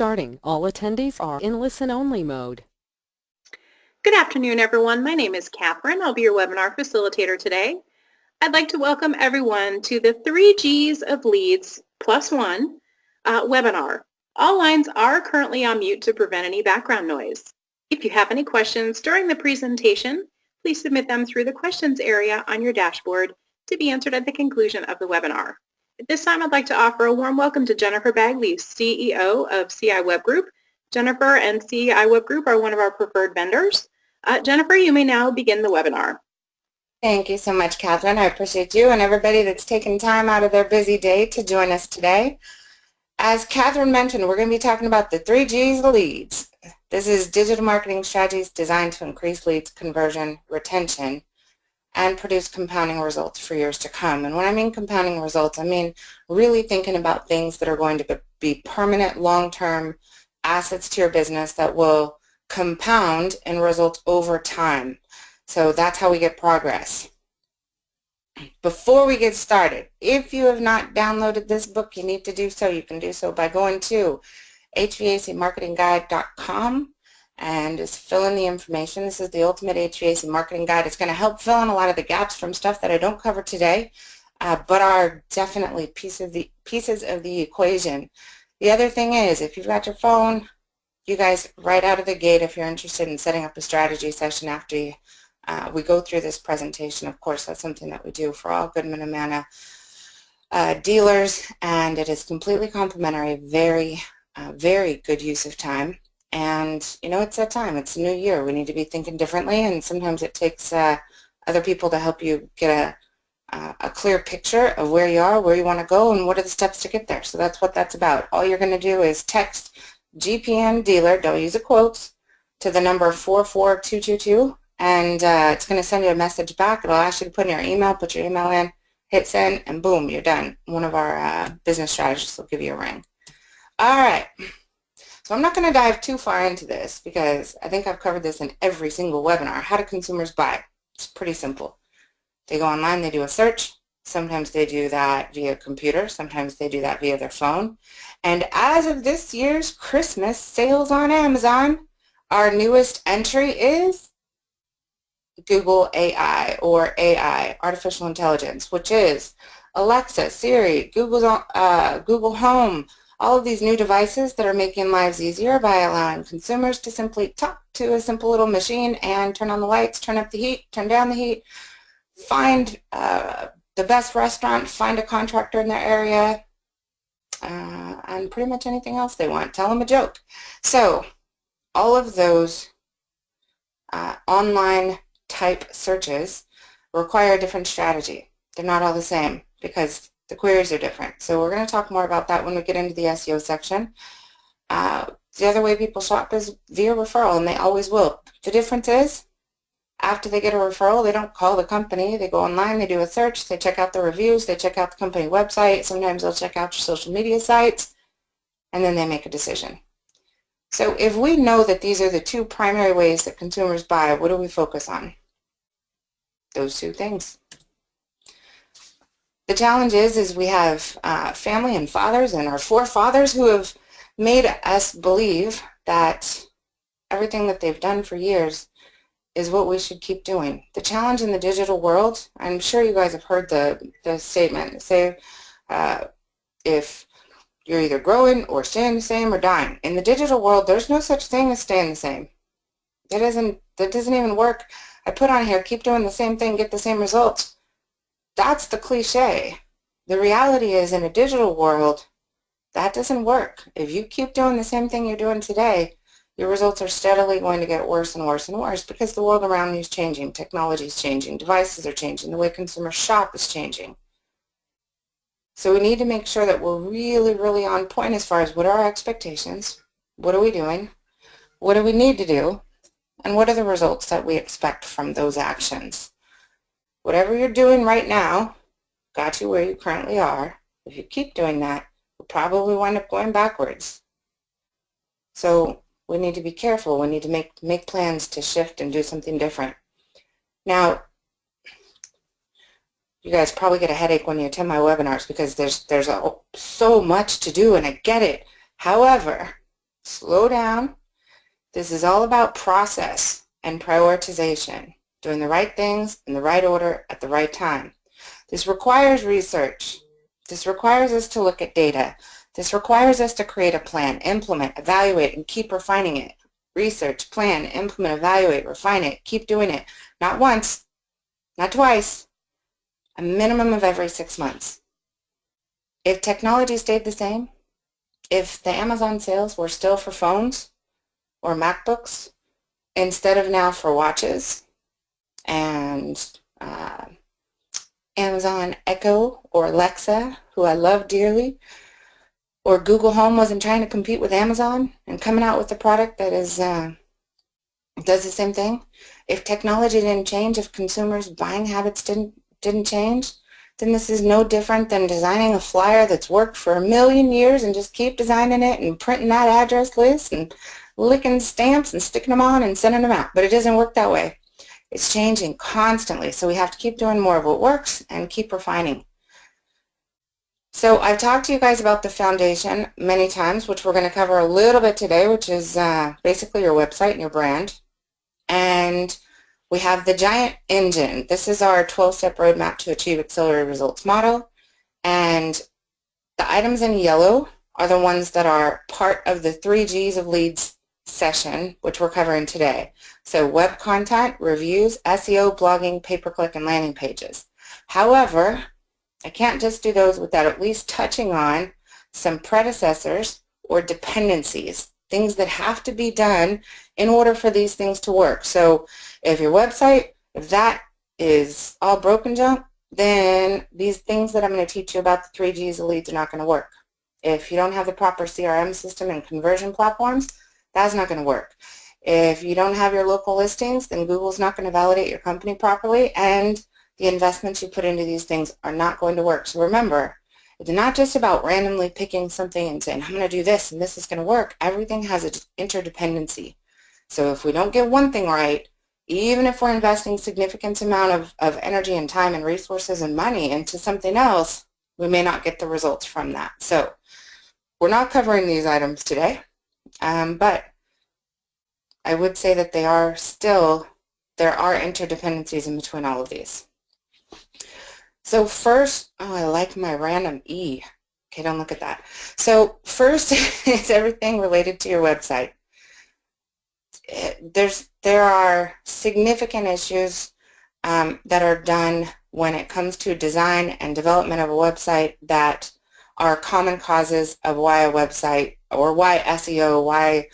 starting. All attendees are in listen-only mode. Good afternoon, everyone. My name is Catherine. I'll be your webinar facilitator today. I'd like to welcome everyone to the 3Gs of Leads plus one webinar. All lines are currently on mute to prevent any background noise. If you have any questions during the presentation, please submit them through the questions area on your dashboard to be answered at the conclusion of the webinar. At this time, I'd like to offer a warm welcome to Jennifer Bagley, CEO of CI Web Group. Jennifer and CI Web Group are one of our preferred vendors. Jennifer, you may now begin the webinar. Thank you so much, Catherine. I appreciate you and everybody that's taken time out of their busy day to join us today. As Catherine mentioned, we're going to be talking about the 3Gs of leads. This is digital marketing strategies designed to increase leads, conversion, retention, and produce compounding results for years to come. And when I mean compounding results, I mean really thinking about things that are going to be permanent, long-term assets to your business that will compound and result over time. So that's how we get progress. Before we get started, if you have not downloaded this book, you need to do so. You can do so by going to hvacmarketingguide.com and just fill in the information. This is the ultimate HVAC marketing guide. It's going to help fill in a lot of the gaps from stuff that I don't cover today, but are definitely pieces of the equation. The other thing is, if you've got your phone, you guys, right out of the gate, if you're interested in setting up a strategy session after we go through this presentation, of course, that's something that we do for all Goodman and Manna dealers, and it is completely complimentary, very good use of time. And, you know, it's that time. It's a new year. We need to be thinking differently, and sometimes it takes other people to help you get a clear picture of where you are, where you want to go, and what are the steps to get there. So that's what that's about. All you're going to do is text GPN dealer, don't use the quotes, to the number 44222, and it's going to send you a message back. It'll ask you to put in your email, put your email in, hit send, and boom, you're done. One of our business strategists will give you a ring. All right. So I'm not going to dive too far into this because I think I've covered this in every single webinar. How do consumers buy? It's pretty simple. They go online, they do a search. Sometimes they do that via computer. Sometimes they do that via their phone. And as of this year's Christmas sales on Amazon, our newest entry is Google AI, or AI, artificial intelligence, which is Alexa, Siri, Google Home, all of these new devices that are making lives easier by allowing consumers to simply talk to a simple little machine and turn on the lights, turn up the heat, turn down the heat, find the best restaurant, find a contractor in their area, and pretty much anything else they want. Tell them a joke. So all of those online type searches require a different strategy. They're not all the same because the queries are different. So we're going to talk more about that when we get into the SEO section. The other way people shop is via referral, and they always will. The difference is, after they get a referral, they don't call the company. They go online, they do a search, they check out the reviews, they check out the company website, sometimes they'll check out your social media sites, and then they make a decision. So if we know that these are the two primary ways that consumers buy, what do we focus on? Those two things. The challenge is we have family and fathers and our forefathers who have made us believe that everything that they've done for years is what we should keep doing. The challenge in the digital world, I'm sure you guys have heard the statement, say if you're either growing or staying the same or dying. In the digital world, there's no such thing as staying the same. That doesn't even work. I put on here, keep doing the same thing, get the same results. That's the cliche. The reality is, in a digital world, that doesn't work. If you keep doing the same thing you're doing today, your results are steadily going to get worse and worse and worse because the world around you is changing, technology is changing, devices are changing, the way consumers shop is changing. So we need to make sure that we're really, really on point as far as what are our expectations, what are we doing, what do we need to do, and what are the results that we expect from those actions. Whatever you're doing right now got you where you currently are. If you keep doing that, you'll probably wind up going backwards. So we need to be careful. We need to make plans to shift and do something different. Now, you guys probably get a headache when you attend my webinars because there's so much to do, and I get it. However, Slow down. This is all about process and prioritization, doing the right things in the right order at the right time. This requires research. This requires us to look at data. This requires us to create a plan, implement, evaluate, and keep refining it. Research, plan, implement, evaluate, refine it, keep doing it. Not once, not twice, a minimum of every 6 months. If technology stayed the same, if the Amazon sales were still for phones or MacBooks instead of now for watches and Amazon Echo or Alexa, who I love dearly, or Google Home wasn't trying to compete with Amazon and coming out with a product that is does the same thing, if technology didn't change, if consumers' buying habits didn't change, then this is no different than designing a flyer that's worked for a million years and just keep designing it and printing that address list and licking stamps and sticking them on and sending them out. But it doesn't work that way. It's changing constantly, so we have to keep doing more of what works and keep refining. So I've talked to you guys about the foundation many times, which we're going to cover a little bit today, which is basically your website and your brand. And we have the giant engine. This is our 12-step roadmap to achieve accelerated results model. And the items in yellow are the ones that are part of the 3 Gs of leads session, which we're covering today. So web content, reviews, SEO, blogging, pay-per-click, and landing pages. However, I can't just do those without at least touching on some predecessors or dependencies, things that have to be done in order for these things to work. So if your website, if that is all broken junk, then these things that I'm going to teach you about the 3 Gs of leads are not going to work. If you don't have the proper CRM system and conversion platforms, that's not going to work. If you don't have your local listings, then Google's not going to validate your company properly, and the investments you put into these things are not going to work. So remember, it's not just about randomly picking something and saying, I'm going to do this and this is going to work. Everything has an interdependency. So if we don't get one thing right, even if we're investing significant amount of energy and time and resources and money into something else, we may not get the results from that. So we're not covering these items today, but I would say that there are interdependencies in between all of these. So first, oh, I like my random E. Okay, don't look at that. So first is everything related to your website. There are significant issues that are done when it comes to design and development of a website that are common causes of why a website, or why SEO, why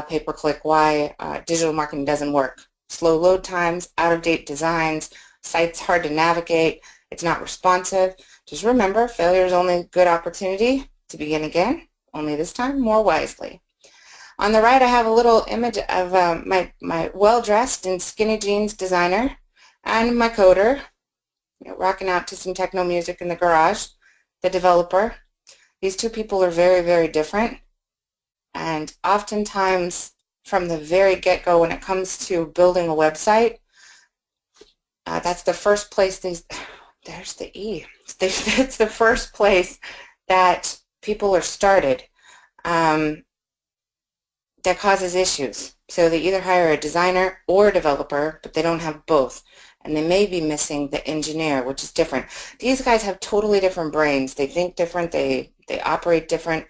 pay-per-click, why digital marketing doesn't work. Slow load times, out-of-date designs, sites hard to navigate, it's not responsive. Just remember, failure is only a good opportunity to begin again, only this time more wisely. On the right, I have a little image of my well-dressed in skinny jeans designer and my coder, rocking out to some techno music in the garage, the developer. These two people are very, very different, and oftentimes from the very get-go when it comes to building a website, that's the first place there's the E. It's the first place that people are started that causes issues. So they either hire a designer or a developer, but they don't have both. And they may be missing the engineer, which is different. These guys have totally different brains. They think different. They operate different.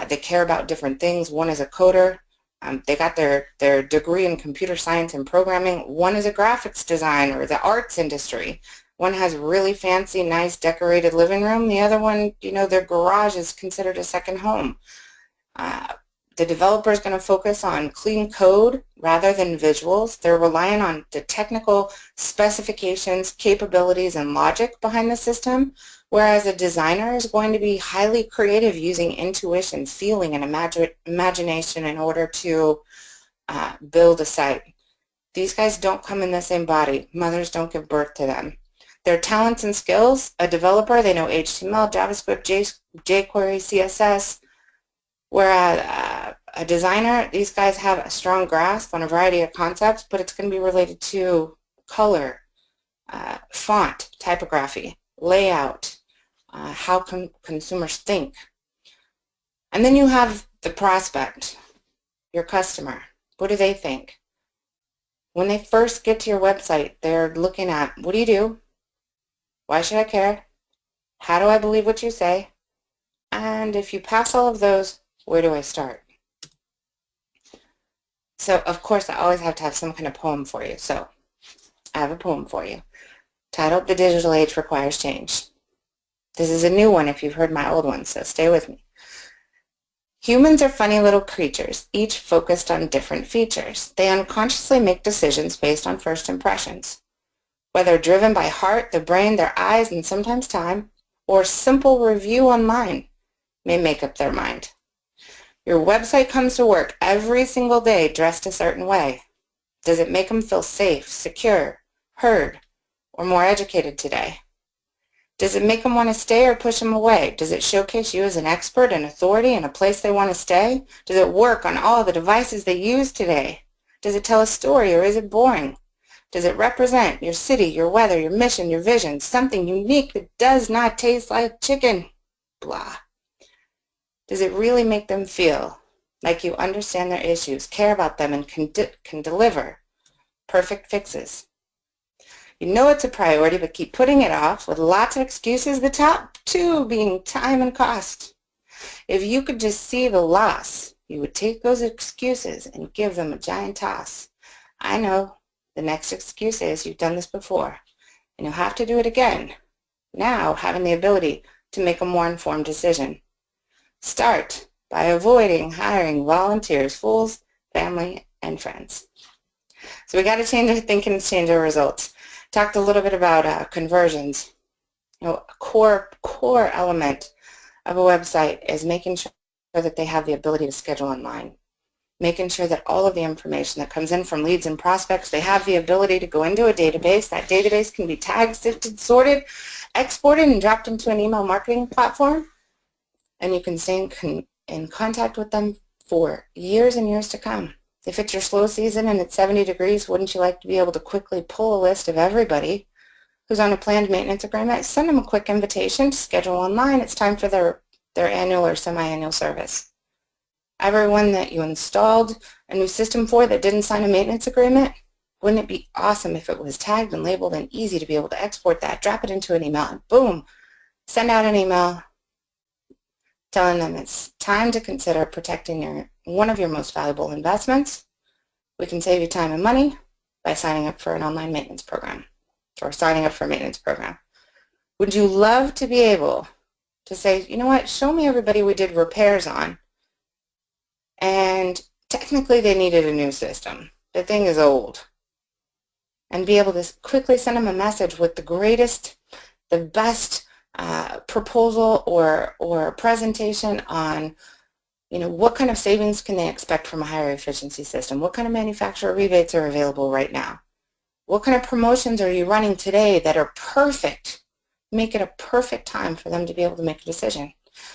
They care about different things. One is a coder. They got their degree in computer science and programming. One is a graphics designer, the arts industry. One has really fancy, nice, decorated living room. The other one, their garage is considered a second home. The developer is going to focus on clean code rather than visuals. They're relying on the technical specifications, capabilities, and logic behind the system, whereas a designer is going to be highly creative using intuition, feeling, and imagination in order to build a site. These guys don't come in the same body. Mothers don't give birth to them. Their talents and skills, a developer, they know HTML, JavaScript, jQuery, CSS, whereas a designer, these guys have a strong grasp on a variety of concepts, but it's going to be related to color, font, typography, layout, how consumers think. And then you have the prospect. your customer? What do they think? When they first get to your website, they're looking at, what do you do? Why should I care? How do I believe what you say? And if you pass all of those, where do I start? So, of course, I always have to have some kind of poem for you. So, I have a poem for you titled The Digital Age Requires Change. This is a new one if you've heard my old one, so stay with me. Humans are funny little creatures, each focused on different features. They unconsciously make decisions based on first impressions. Whether driven by heart, the brain, their eyes, and sometimes time, or simple review online may make up their mind. Your website comes to work every single day dressed a certain way. Does it make them feel safe, secure, heard, or more educated today? Does it make them want to stay or push them away? Does it showcase you as an expert and authority in a place they want to stay? Does it work on all the devices they use today? Does it tell a story or is it boring? Does it represent your city, your weather, your mission, your vision, something unique that does not taste like chicken? Blah. Does it really make them feel like you understand their issues, care about them, and can deliver perfect fixes? You know it's a priority, but keep putting it off with lots of excuses, the top two being time and cost. If you could just see the loss, you would take those excuses and give them a giant toss. I know the next excuse is you've done this before, and you'll have to do it again, now having the ability to make a more informed decision. Start by avoiding hiring volunteers, fools, family, and friends. So we got to change our thinking and change our results. Talked a little bit about conversions. You know, a core element of a website is making sure that they have the ability to schedule online. Making sure that all of the information that comes in from leads and prospects, they have the ability to go into a database. That database can be tagged, sifted, sorted, exported, and dropped into an email marketing platform. And you can stay in contact with them for years and years to come. If it's your slow season and it's 70 degrees, wouldn't you like to be able to quickly pull a list of everybody who's on a planned maintenance agreement, send them a quick invitation to schedule online? It's time for their annual or semi-annual service. Everyone that you installed a new system for that didn't sign a maintenance agreement, wouldn't it be awesome if it was tagged and labeled and easy to be able to export that, drop it into an email, and boom, send out an email telling them it's time to consider protecting one of your most valuable investments. We can save you time and money by signing up for an online maintenance program or signing up for a maintenance program. Would you love to be able to say, you know what, show me everybody we did repairs on, and technically they needed a new system. The thing is old. And be able to quickly send them a message with the best proposal or presentation on, you know, what kind of savings can they expect from a higher efficiency system? What kind of manufacturer rebates are available right now? What kind of promotions are you running today that are perfect? Make it a perfect time for them to be able to make a decision.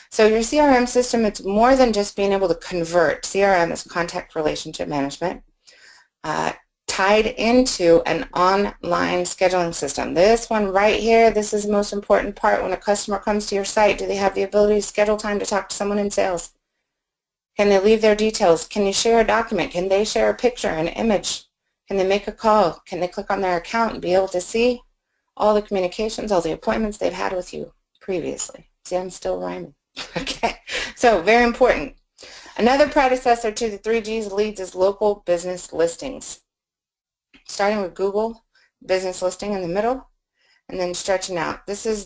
So your CRM system, it's more than just being able to convert. CRM is contact relationship management. Tied into an online scheduling system. This one right here, this is the most important part. When a customer comes to your site, do they have the ability to schedule time to talk to someone in sales? Can they leave their details? Can you share a document? Can they share a picture, an image? Can they make a call? Can they click on their account and be able to see all the communications, all the appointments they've had with you previously? See, I'm still rhyming. Okay, so very important. Another predecessor to the 3Gs leads is local business listings. Starting with Google business listing in the middle, and then stretching out. This is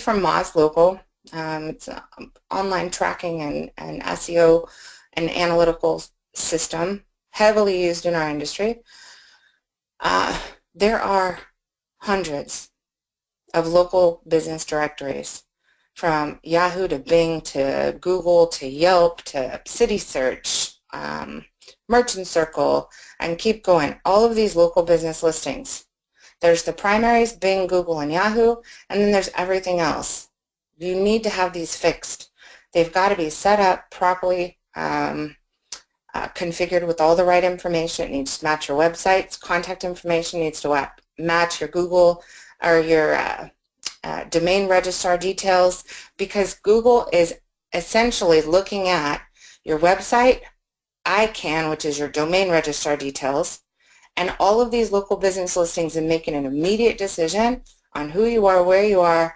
from Moz Local. It's an online tracking and SEO and analytical system, heavily used in our industry. There are hundreds of local business directories, from Yahoo to Bing to Google to Yelp to City Search, Merchant Circle, and keep going. All of these local business listings. There's the primaries, Bing, Google, and Yahoo, and then there's everything else. You need to have these fixed. They've got to be set up properly, configured with all the right information. It needs to match your website's contact information, needs to match your Google or your domain registrar details, because Google is essentially looking at your website ICANN, which is your domain registrar details, and all of these local business listings, and making an immediate decision on who you are, where you are,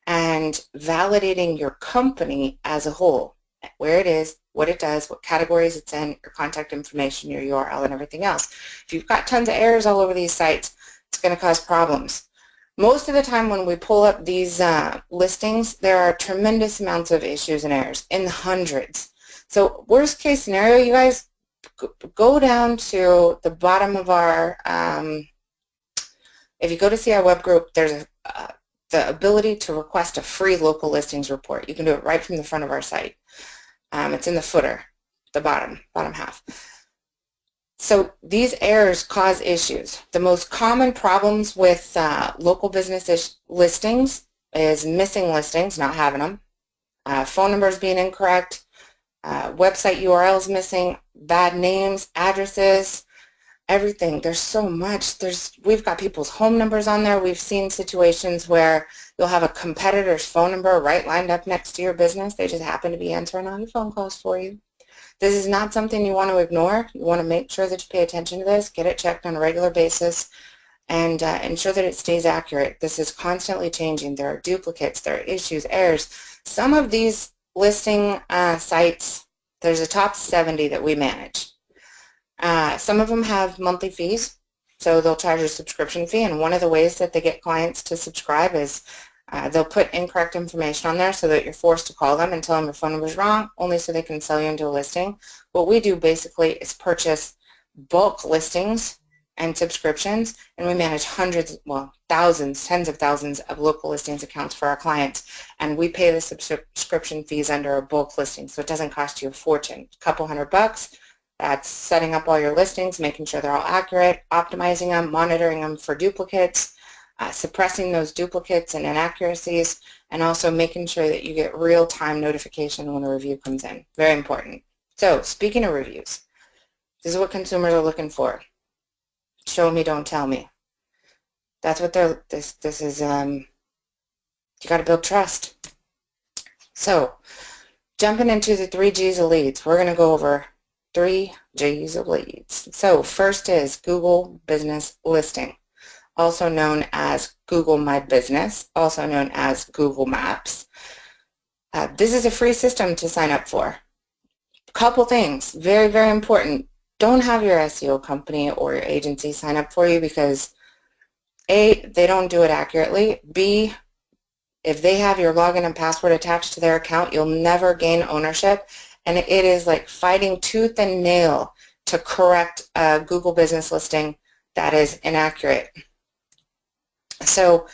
and validating your company as a whole, where it is, what it does, what categories it's in, your contact information, your URL, and everything else. If you've got tons of errors all over these sites, it's going to cause problems. Most of the time when we pull up these listings, there are tremendous amounts of issues and errors, in the hundreds. So worst case scenario, you guys, go down to the bottom of our, if you go to see our web group, there's the ability to request a free local listings report. You can do it right from the front of our site. It's in the footer, the bottom half. So these errors cause issues. The most common problems with local business listings is missing listings, not having them, phone numbers being incorrect, website URLs missing, bad names, addresses, everything. There's so much. We've got people's home numbers on there. We've seen situations where you'll have a competitor's phone number right lined up next to your business. They just happen to be answering all your phone calls for you. This is not something you want to ignore. You want to make sure that you pay attention to this, get it checked on a regular basis, and ensure that it stays accurate. This is constantly changing. There are duplicates, there are issues, errors. Some of these listing sites, there's a top 70 that we manage. Some of them have monthly fees, so they'll charge a subscription fee, and one of the ways that they get clients to subscribe is they'll put incorrect information on there so that you're forced to call them and tell them your phone number is wrong, only so they can sell you into a listing. What we do basically is purchase bulk listings and subscriptions, and we manage hundreds, well, thousands, tens of thousands of local listings accounts for our clients, and we pay the subscription fees under a bulk listing, so it doesn't cost you a fortune. A couple $100. That's setting up all your listings, making sure they're all accurate, optimizing them, monitoring them for duplicates, suppressing those duplicates and inaccuracies, and also making sure that you get real-time notification when a review comes in. Very important. So, speaking of reviews, this is what consumers are looking for. Show me, don't tell me. That's what this is, you got to build trust. So, jumping into the 3 G's of leads, we're going to go over 3 G's of leads. So, first is Google Business Listing, also known as Google My Business, also known as Google Maps. This is a free system to sign up for. Couple things, very, very important. Don't have your SEO company or your agency sign up for you because A, they don't do it accurately. B, if they have your login and password attached to their account, you'll never gain ownership. And it is like fighting tooth and nail to correct a Google Business Listing that is inaccurate. So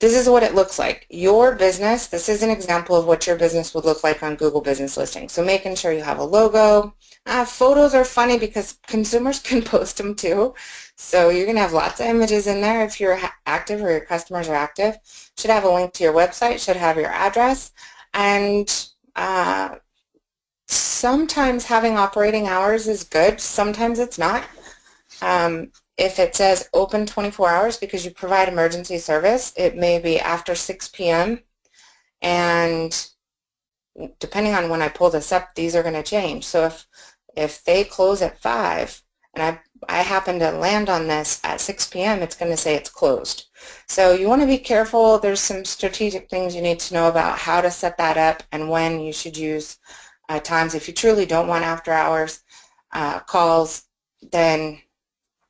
this is what it looks like. Your business, this is an example of what your business would look like on Google Business Listing. So making sure you have a logo. Photos are funny because consumers can post them too. So you're going to have lots of images in there if you're active or your customers are active. Should have a link to your website, should have your address, and sometimes having operating hours is good, sometimes it's not. If it says open 24 hours because you provide emergency service, it may be after 6 p.m. and depending on when I pull this up, these are going to change. So if they close at 5 and I happen to land on this at 6 p.m., it's going to say it's closed. So you want to be careful. There's some strategic things you need to know about how to set that up and when you should use times. If you truly don't want after hours calls, then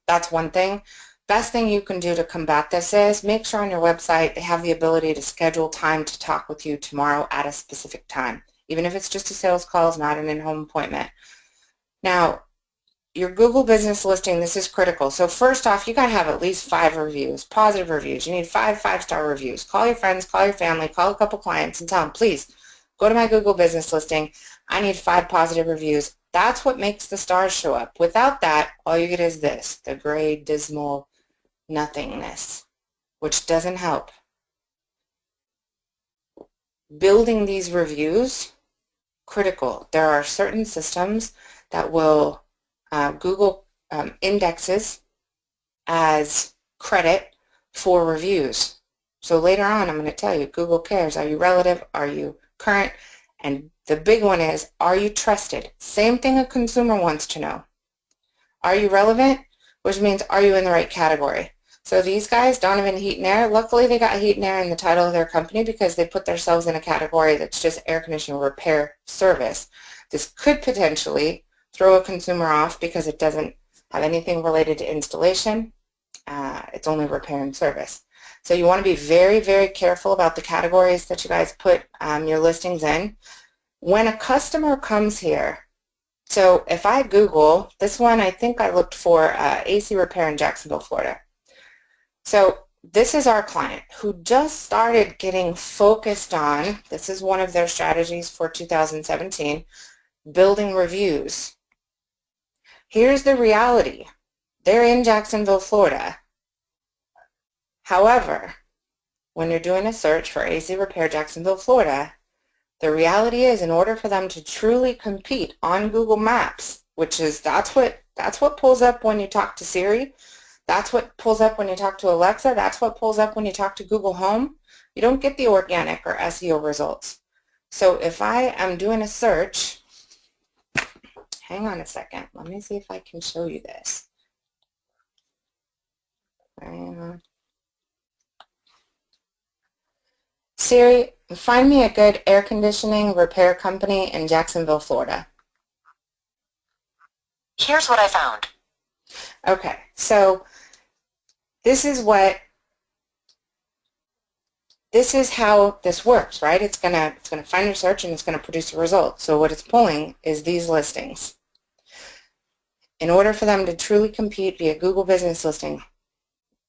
that's one thing. Best thing you can do to combat this is make sure on your website they have the ability to schedule time to talk with you tomorrow at a specific time, even if it's just a sales call, it's not an in-home appointment. Now, your Google Business Listing, this is critical. So first off, you got to have at least 5 reviews, positive reviews. You need 5 5-star reviews. Call your friends, call your family, call a couple clients and tell them, please, go to my Google Business Listing. I need 5 positive reviews. That's what makes the stars show up. Without that, all you get is this, the gray, dismal nothingness, which doesn't help. Building these reviews, critical. There are certain systems that will Google indexes as credit for reviews. So later on, I'm going to tell you, Google cares. Are you relative? Are you current? And the big one is, are you trusted? Same thing a consumer wants to know. Are you relevant? Which means, are you in the right category? So these guys, Donovan Heat and Air, luckily they got Heat and Air in the title of their company because they put themselves in a category that's just air conditioning repair service. This could potentially throw a consumer off because it doesn't have anything related to installation. It's only repair and service. So you want to be very, very careful about the categories that you guys put your listings in. When a customer comes here, so if I Google, this one I think I looked for AC repair in Jacksonville, Florida. So this is our client who just started getting focused on, this is one of their strategies for 2017, building reviews. Here's the reality. They're in Jacksonville, Florida. However, when you're doing a search for AC repair Jacksonville, Florida, the reality is, in order for them to truly compete on Google Maps, which is that's what pulls up when you talk to Siri, that's what pulls up when you talk to Alexa, that's what pulls up when you talk to Google Home, you don't get the organic or SEO results. So if I am doing a search, hang on a second, let me see if I can show you this. Siri, find me a good air conditioning repair company in Jacksonville, Florida. Here's what I found. Okay, so this is how this works, right? It's gonna find your search and it's gonna produce a result. So what it's pulling is these listings. In order for them to truly compete via Google Business Listing,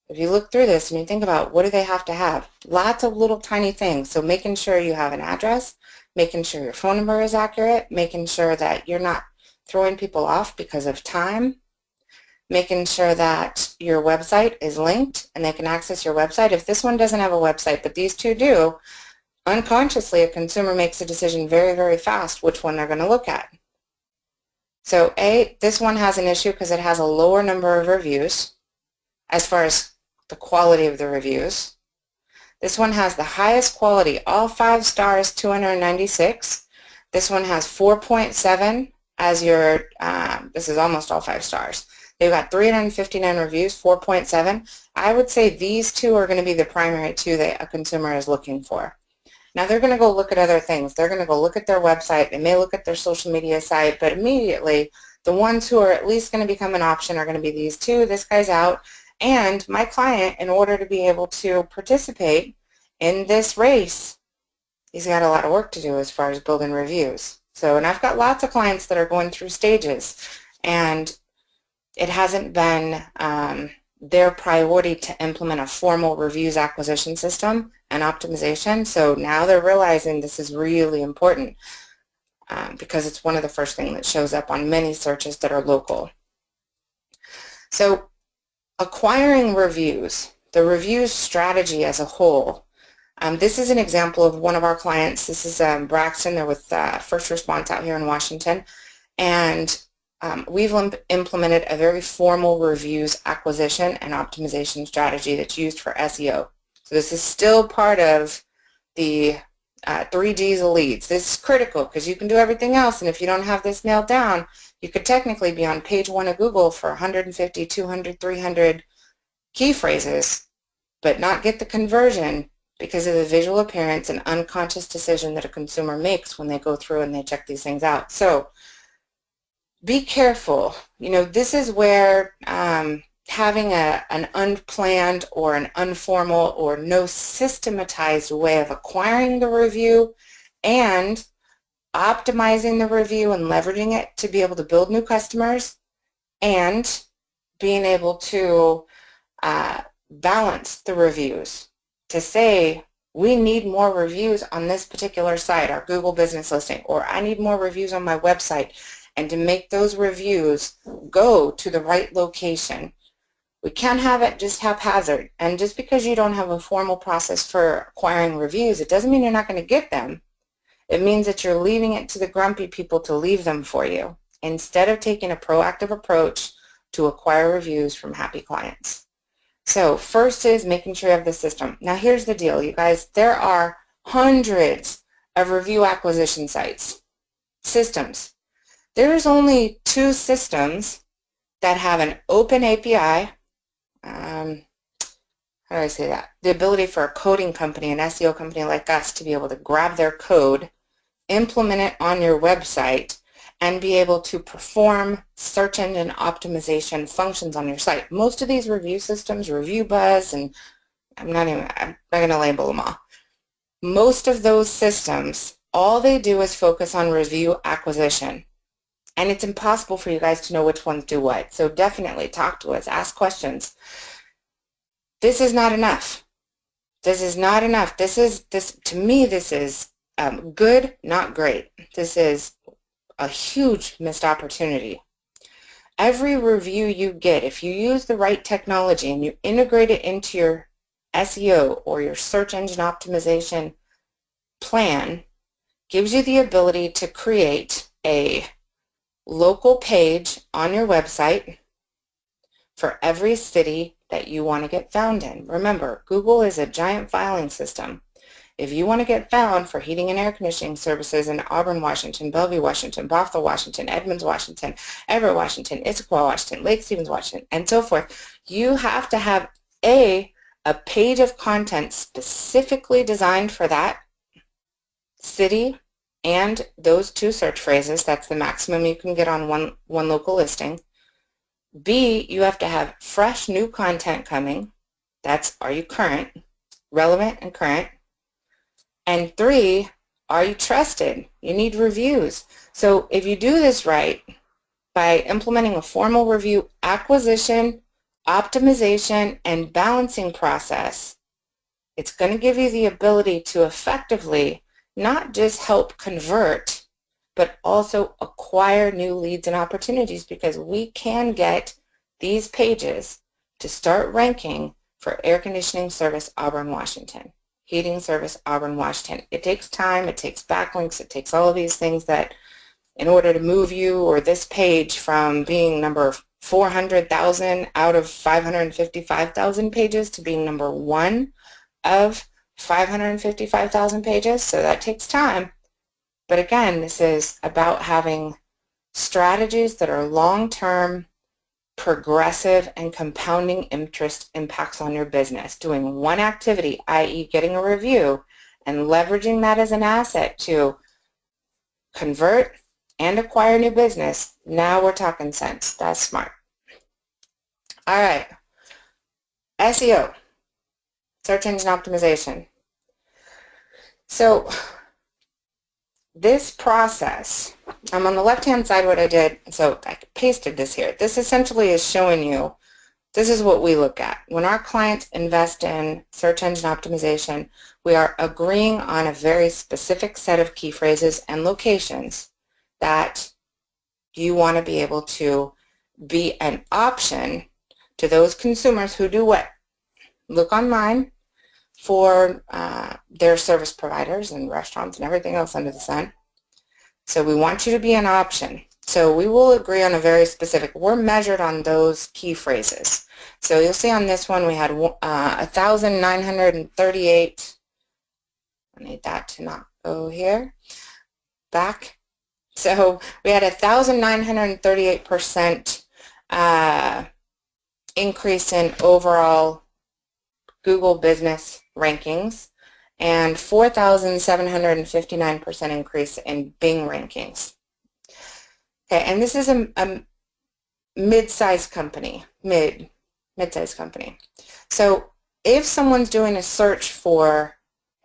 if you look through this and you think about what do they have to have, lots of little tiny things. So making sure you have an address, making sure your phone number is accurate, making sure that you're not throwing people off because of time, making sure that your website is linked and they can access your website. If this one doesn't have a website, but these two do, unconsciously a consumer makes a decision very, very fast which one they're going to look at. So this one has an issue because it has a lower number of reviews as far as the quality of the reviews. This one has the highest quality, all 5 stars, 296. This one has 4.7 as your, this is almost all 5 stars. They've got 359 reviews, 4.7. I would say these two are going to be the primary two that a consumer is looking for. Now they're going to go look at other things. They're going to go look at their website. They may look at their social media site, but immediately the ones who are at least going to become an option are going to be these two. This guy's out. And my client, in order to be able to participate in this race, he's got a lot of work to do as far as building reviews. So, and I've got lots of clients that are going through stages, and it hasn't been their priority to implement a formal reviews acquisition system and optimization. So now they're realizing this is really important because it's one of the first things that shows up on many searches that are local. So acquiring reviews, the reviews strategy as a whole. This is an example of one of our clients. This is Braxton. They're with First Response out here in Washington. And we've implemented a very formal reviews acquisition and optimization strategy that's used for SEO. So this is still part of the 3 Gs of leads. This is critical because you can do everything else, and if you don't have this nailed down, you could technically be on page 1 of Google for 150, 200, 300 key phrases, but not get the conversion because of the visual appearance and unconscious decision that a consumer makes when they go through and they check these things out. So be careful. You know, this is where having an unplanned or an informal or no systematized way of acquiring the review and optimizing the review and leveraging it to be able to build new customers and being able to balance the reviews to say we need more reviews on this particular site, our Google business listing, or I need more reviews on my website, and to make those reviews go to the right location. We can't have it just haphazard, and just because you don't have a formal process for acquiring reviews, it doesn't mean you're not going to get them. It means that you're leaving it to the grumpy people to leave them for you, instead of taking a proactive approach to acquire reviews from happy clients. So first is making sure you have the system. Now here's the deal, you guys. There are hundreds of review acquisition sites. Systems. There's only 2 systems that have an open API, how do I say that? The ability for a coding company, an SEO company like us, to be able to grab their code, implement it on your website, and be able to perform search engine optimization functions on your site. Most of these review systems, ReviewBuzz, and I'm not going to label them all. Most of those systems, all they do is focus on review acquisition. And it's impossible for you guys to know which ones do what. So definitely talk to us, ask questions. This is not enough. This is not enough. To me, this is good, not great. This is a huge missed opportunity. Every review you get, if you use the right technology and you integrate it into your SEO or your search engine optimization plan, gives you the ability to create a local page on your website for every city that you want to get found in. Remember, Google is a giant filing system. If you want to get found for heating and air conditioning services in Auburn, Washington, Bellevue, Washington, Bothell, Washington, Edmonds, Washington, Everett, Washington, Issaquah, Washington, Lake Stevens, Washington, and so forth, you have to have a page of content specifically designed for that city and those 2 search phrases. That's the maximum you can get on one local listing. B, you have to have fresh new content coming. That's, are you current, relevant and current? And 3, are you trusted? You need reviews. So if you do this right, by implementing a formal review acquisition, optimization, and balancing process, it's going to give you the ability to effectively not just help convert, but also acquire new leads and opportunities, because we can get these pages to start ranking for air conditioning service Auburn, Washington, heating service Auburn, Washington. It takes time, it takes backlinks, it takes all of these things that in order to move you or this page from being number 400,000 out of 555,000 pages to being number 1 of 555,000 pages. So that takes time. But again, this is about having strategies that are long-term, progressive, and compounding interest impacts on your business. Doing one activity, i.e. getting a review, and leveraging that as an asset to convert and acquire new business. Now we're talking sense. That's smart. All right. SEO, search engine optimization. So this process, I'm on the left-hand side what I did, so I pasted this here. This essentially is showing you, this is what we look at. When our clients invest in search engine optimization, we are agreeing on a very specific set of key phrases and locations that you want to be able to be an option to those consumers who do what? Look online for their service providers and restaurants and everything else under the sun. So we want you to be an option. So we will agree on a very specific, we're measured on those key phrases. So you'll see on this one we had 1,938, I need that to not go here, back. So we had 1,938% increase in overall Google business rankings and 4,759% increase in Bing rankings. Okay, and this is a mid-sized company, mid-sized company. So if someone's doing a search for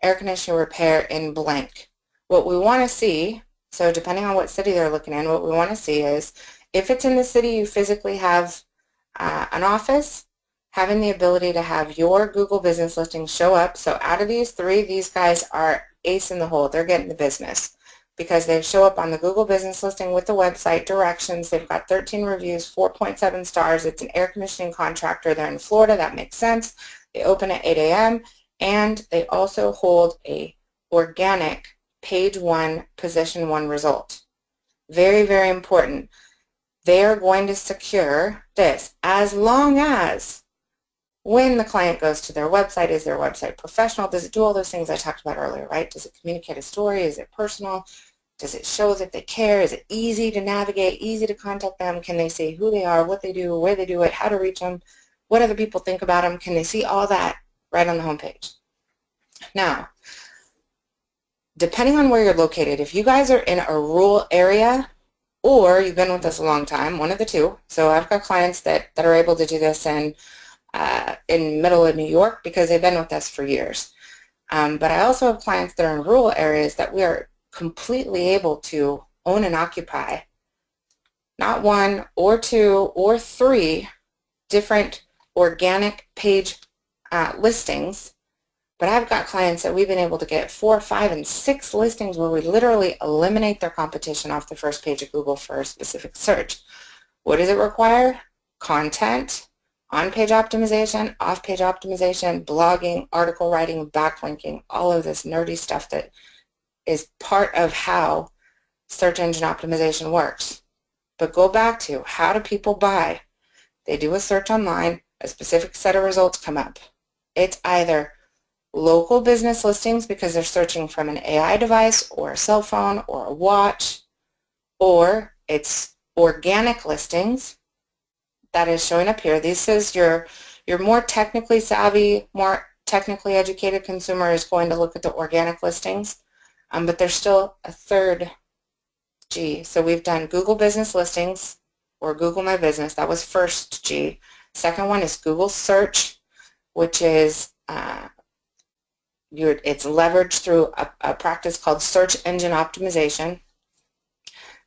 air conditioning repair in blank, what we want to see, so depending on what city they're looking in, what we want to see is if it's in the city you physically have an office, having the ability to have your Google business listing show up. So out of these 3, these guys are ace in the hole. They're getting the business because they show up on the Google business listing with the website directions. They've got 13 reviews, 4.7 stars. It's an air conditioning contractor. They're in Florida. That makes sense. They open at 8 a.m. and they also hold a organic page 1, position 1 result. Very, very important. They are going to secure this as long as When the client goes to their website, is their website professional? Does it do all those things I talked about earlier, right? Does it communicate a story? Is it personal? Does it show that they care? Is it easy to navigate, easy to contact them? Can they see who they are, what they do, where they do it, how to reach them, what other people think about them? Can they see all that right on the homepage? Now, depending on where you're located, if you guys are in a rural area or you've been with us a long time, one of the two. So I've got clients that are able to do this in middle of New York because they've been with us for years. But I also have clients that are in rural areas that we are completely able to own and occupy not one or two or three different organic page listings, but I've got clients that we've been able to get 4, 5, and 6 listings where we literally eliminate their competition off the first page of Google for a specific search. What does it require? Content, on-page optimization, off-page optimization, blogging, article writing, backlinking, all of this nerdy stuff that is part of how search engine optimization works. But go back to, how do people buy? They do a search online, a specific set of results come up. It's either local business listings because they're searching from an AI device or a cell phone or a watch, or it's organic listings that is showing up here. This is your more technically savvy, more technically educated consumer is going to look at the organic listings, but there's still a third G. So we've done Google Business Listings or Google My Business. That was first G. Second one is Google Search, which is it's leveraged through a practice called search engine optimization.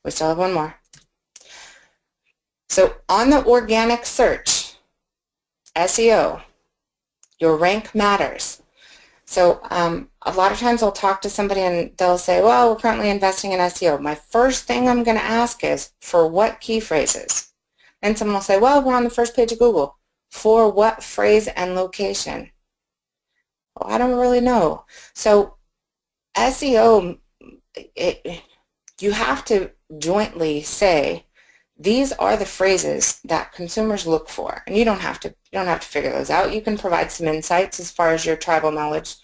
We still have one more. So on the organic search, SEO, your rank matters. So a lot of times I'll talk to somebody and they'll say, well, we're currently investing in SEO. My first thing I'm going to ask is, for what key phrases? And someone will say, well, we're on the first page of Google. For what phrase and location? Well, I don't really know. So SEO, you have to jointly say, these are the phrases that consumers look for, and you don't have to figure those out. You can provide some insights as far as your tribal knowledge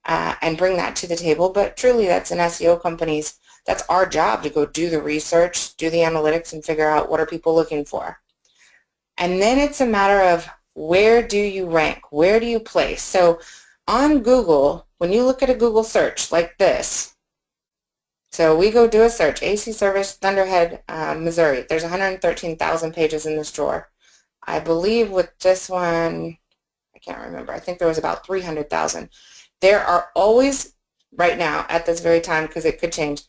and bring that to the table, but truly that's an SEO company's, that's our job to go do the research, do the analytics, and figure out what are people looking for. And then it's a matter of, where do you rank? Where do you place? So on Google, when you look at a Google search like this, so we go do a search, AC Service, Thunderhead, Missouri. There's 113,000 pages in this drawer. I believe with this one, I can't remember, I think there was about 300,000. There are always, right now, at this very time, because it could change,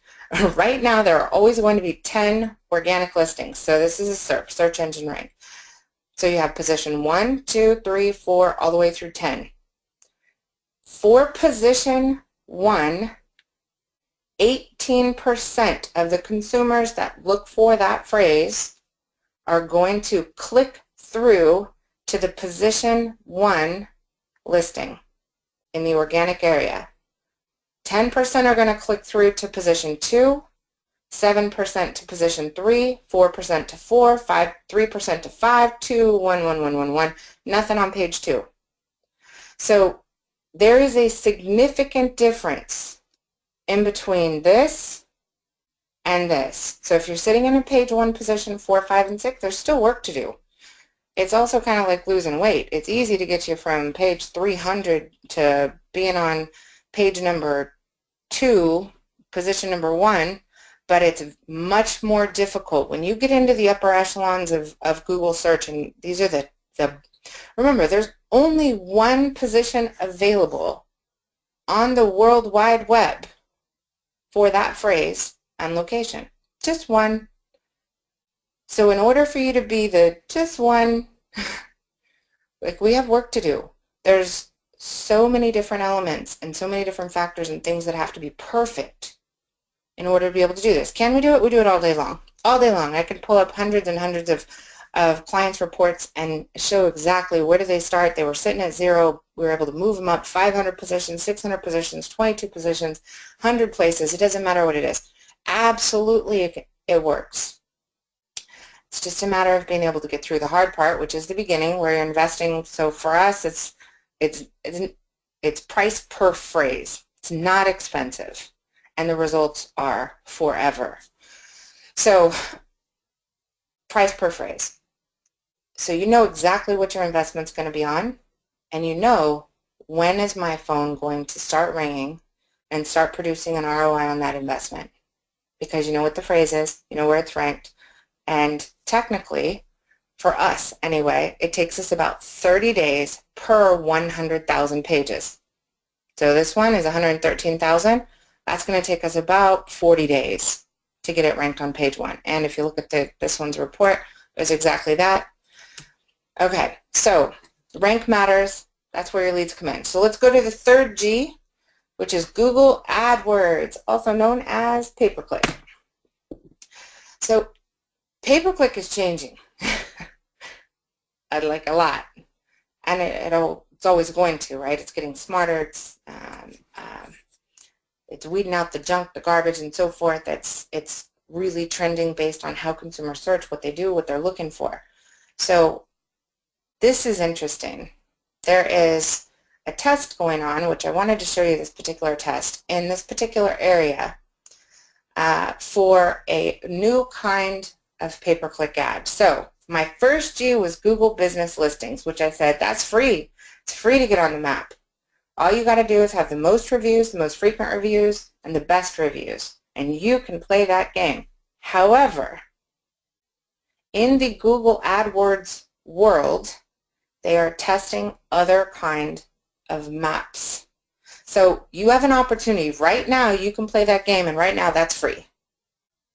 right now there are always going to be 10 organic listings. So this is a search engine rank. So you have position 1, 2, 3, 4, all the way through 10. For position 1, 18% of the consumers that look for that phrase are going to click through to the position 1 listing in the organic area. 10% are going to click through to position 2, 7% to position 3, 4% to 4, 3% to 5, 2, 1, 1, 1, 1, 1, nothing on page 2. So there is a significant difference in between this and this. So if you're sitting in a page 1 position 4, 5, and 6, there's still work to do. It's also kind of like losing weight. It's easy to get you from page 300 to being on page number 2, position number 1, but it's much more difficult when you get into the upper echelons of Google search, and these are remember, there's only one position available on the World Wide Web for that phrase and location. Just one. So in order for you to be the just one, like, we have work to do. There's so many different elements and so many different factors and things that have to be perfect in order to be able to do this. Can we do it? We do it all day long. All day long. I can pull up hundreds and hundreds of clients' reports and show exactly where do they start. They were sitting at 0. We were able to move them up 500 positions, 600 positions, 22 positions, 100 places. It doesn't matter what it is. Absolutely, it works. It's just a matter of being able to get through the hard part, which is the beginning where you're investing. So for us, it's price per phrase. It's not expensive, and the results are forever. So price per phrase. So you know exactly what your investment's going to be on, and you know when is my phone going to start ringing and start producing an ROI on that investment, because you know what the phrase is, you know where it's ranked, and technically, for us anyway, it takes us about 30 days per 100,000 pages. So this one is 113,000. That's going to take us about 40 days to get it ranked on page 1. And if you look at this one's report, it's exactly that. Okay, so rank matters. That's where your leads come in. So let's go to the third G, which is Google AdWords, also known as pay-per-click. So pay-per-click is changing. I'd like a lot. And it's always going to, right? It's getting smarter. It's weeding out the junk, the garbage, and so forth. It's really trending based on how consumers search, what they do, what they're looking for. So this is interesting. There is a test going on, which I wanted to show you this particular test in this particular area for a new kind of pay-per-click ad. So my first G was Google Business Listings, which I said that's free. It's free to get on the map. All you got to do is have the most reviews, the most frequent reviews, and the best reviews, and you can play that game. However, in the Google AdWords world, they are testing other kind of maps. So you have an opportunity. Right now, you can play that game, and right now, that's free,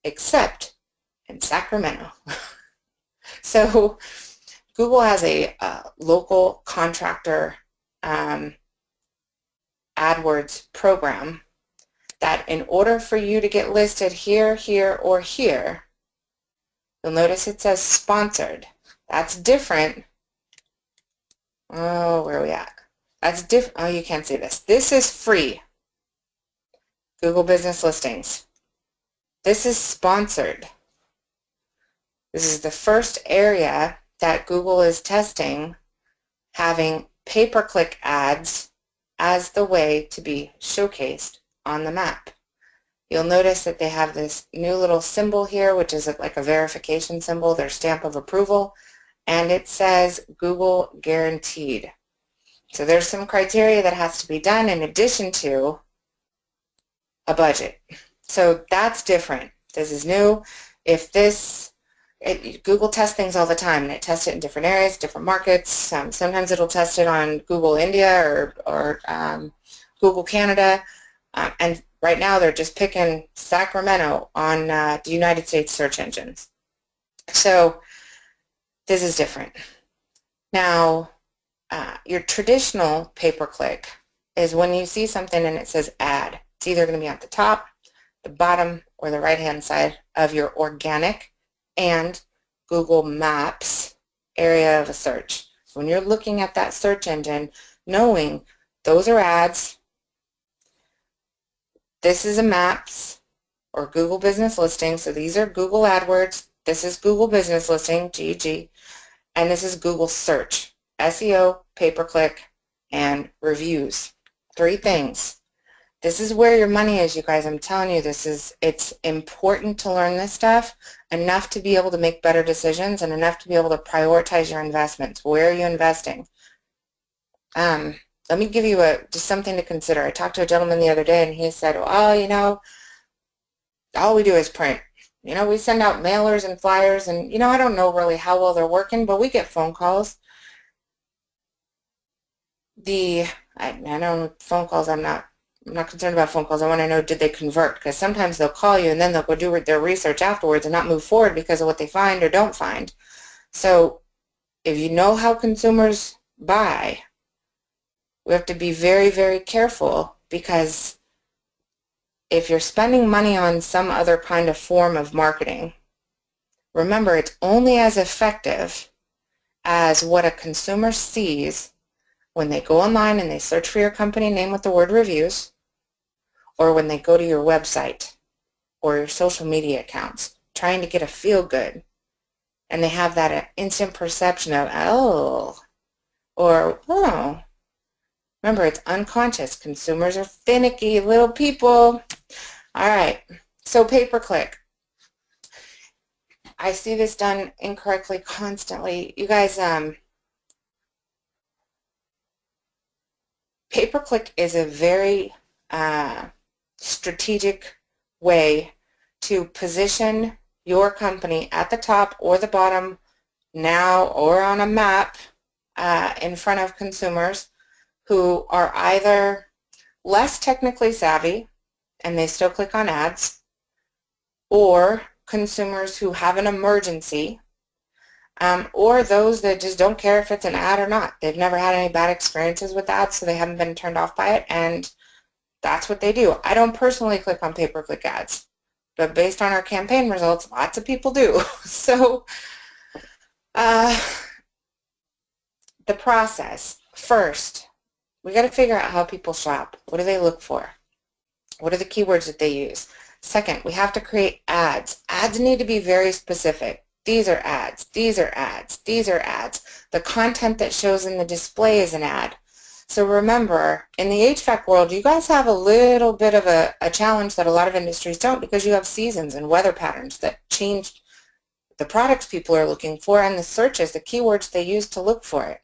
except in Sacramento. So Google has a local contractor AdWords program that in order for you to get listed here, here, or here, you'll notice it says sponsored. That's different. Oh, where are we at? That's different. Oh, you can't see this. This is free. Google Business Listings. This is sponsored. This is the first area that Google is testing having pay-per-click ads as the way to be showcased on the map. You'll notice that they have this new little symbol here, which is like a verification symbol, their stamp of approval, and it says Google Guaranteed. So there's some criteria that has to be done in addition to a budget. So that's different. This is new. If this Google tests things all the time, and it tests it in different areas, different markets. Sometimes it'll test it on Google India or Google Canada, and right now they're just picking Sacramento on the United States search engines. So this is different. Now, your traditional pay-per-click is when you see something and it says ad. It's either going to be at the top, the bottom, or the right-hand side of your organic and Google Maps area of a search. When you're looking at that search engine, knowing those are ads, this is a Maps or Google Business Listing, so these are Google AdWords, this is Google Business Listing, GG, and this is Google Search, SEO, pay-per-click, and reviews. 3 things. This is where your money is, you guys. I'm telling you, it's important to learn this stuff, enough to be able to make better decisions and enough to be able to prioritize your investments. Where are you investing? Let me give you just something to consider. I talked to a gentleman the other day and he said, well, you know, all we do is print. You know, we send out mailers and flyers and, you know, I don't know really how well they're working, but we get phone calls. I know phone calls, I'm not concerned about phone calls. I want to know, did they convert? Because sometimes they'll call you and then they'll go do their research afterwards and not move forward because of what they find or don't find. So if you know how consumers buy, we have to be very, very careful, because if you're spending money on some other kind of form of marketing, remember it's only as effective as what a consumer sees when they go online and they search for your company name with the word reviews, or when they go to your website or your social media accounts trying to get a feel good. and they have that instant perception of, oh, or, oh. Remember, it's unconscious. Consumers are finicky little people. All right, so pay-per-click. I see this done incorrectly constantly. You guys, pay-per-click is a very strategic way to position your company at the top or the bottom now or on a map in front of consumers who are either less technically savvy and they still click on ads, or consumers who have an emergency, or those that just don't care if it's an ad or not. They've never had any bad experiences with ads, so they haven't been turned off by it, and that's what they do. I don't personally click on pay-per-click ads, but based on our campaign results, lots of people do. So the process, first, we got to figure out how people shop. What do they look for? What are the keywords that they use? Second, we have to create ads. Ads need to be very specific. These are ads. These are ads. These are ads. The content that shows in the display is an ad. So remember, in the HVAC world, you guys have a little bit of a challenge that a lot of industries don't, because you have seasons and weather patterns that change the products people are looking for and the searches, the keywords they use to look for it.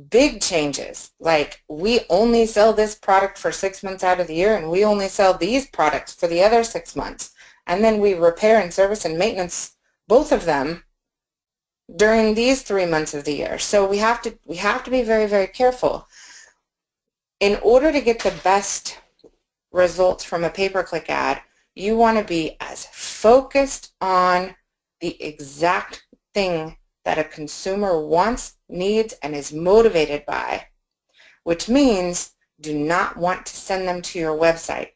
Big changes, like we only sell this product for 6 months out of the year and we only sell these products for the other 6 months. And then we repair and service and maintenance both of them during these 3 months of the year. So we have to be very, very careful. In order to get the best results from a pay-per-click ad, you want to be as focused on the exact thing that a consumer wants, needs, and is motivated by, which means do not want to send them to your website.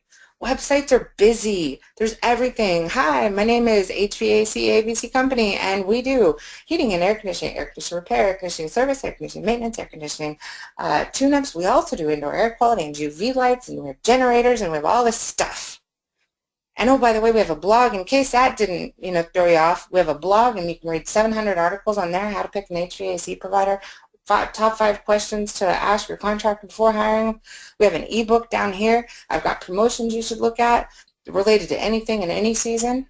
Websites are busy. There's everything. Hi, my name is HVAC ABC Company, and we do heating and air conditioning repair, air conditioning service, air conditioning maintenance, air conditioning tune-ups. We also do indoor air quality and UV lights, and we have generators, and we have all this stuff. And oh, by the way, we have a blog. In case that didn't, throw you off, we have a blog, and you can read 700 articles on there, how to pick an HVAC provider, top 5 questions to ask your contractor before hiring them. We have an ebook down here. I've got promotions you should look at related to anything in any season.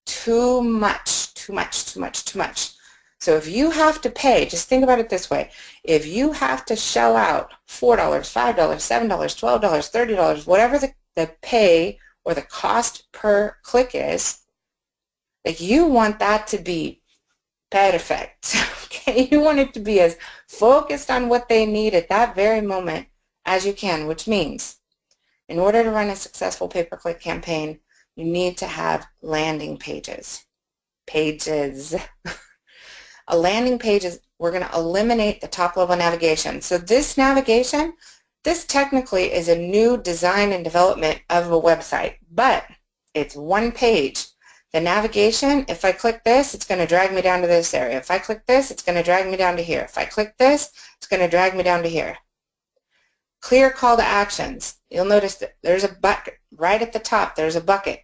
Too much, too much, too much, too much. So if you have to pay, just think about it this way. If you have to shell out $4, $5, $7, $12, $30, whatever the pay or the cost per click is, like, you want that to be perfect. Okay, you want it to be as focused on what they need at that very moment as you can, which means in order to run a successful pay-per-click campaign, you need to have landing pages. A landing page is, we're going to eliminate the top-level navigation. So this navigation, this technically is a new design and development of a website, but it's one page. The navigation, if I click this, it's going to drag me down to this area. If I click this, it's going to drag me down to here. If I click this, it's going to drag me down to here. Clear call to actions. You'll notice that there's a bucket right at the top. There's a bucket.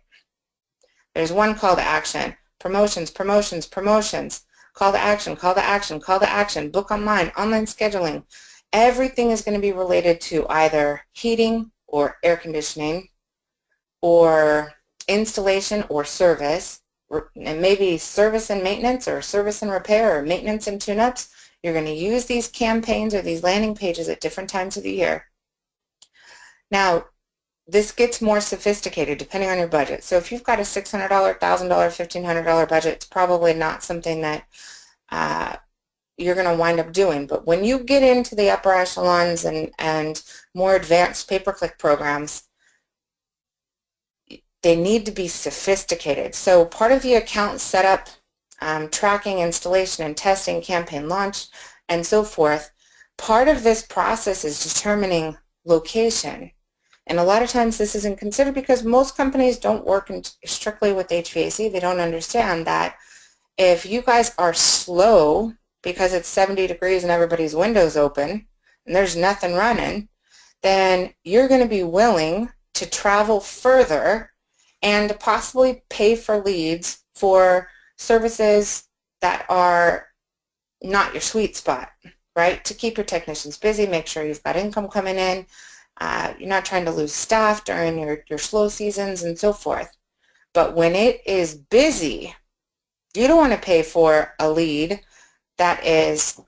There's one call to action. Promotions, promotions, promotions. Call to action, call to action, call to action. Book online, online scheduling. Everything is going to be related to either heating or air conditioning or installation or service, and maybe service and maintenance or service and repair or maintenance and tune-ups. You're going to use these campaigns or these landing pages at different times of the year. Now, this gets more sophisticated depending on your budget. So if you've got a $600, $1,000, $1,500 budget, it's probably not something that you're going to wind up doing. But when you get into the upper echelons and more advanced pay-per-click programs, they need to be sophisticated. So part of the account setup, tracking, installation, and testing, campaign launch, and so forth, part of this process is determining location. And a lot of times this isn't considered because most companies don't work strictly with HVAC. They don't understand that if you guys are slow because it's 70 degrees and everybody's windows open and there's nothing running, then you're going to be willing to travel further and possibly pay for leads for services that are not your sweet spot, right? To keep your technicians busy, make sure you've got income coming in. You're not trying to lose staff during your slow seasons and so forth. But when it is busy, you don't want to pay for a lead that is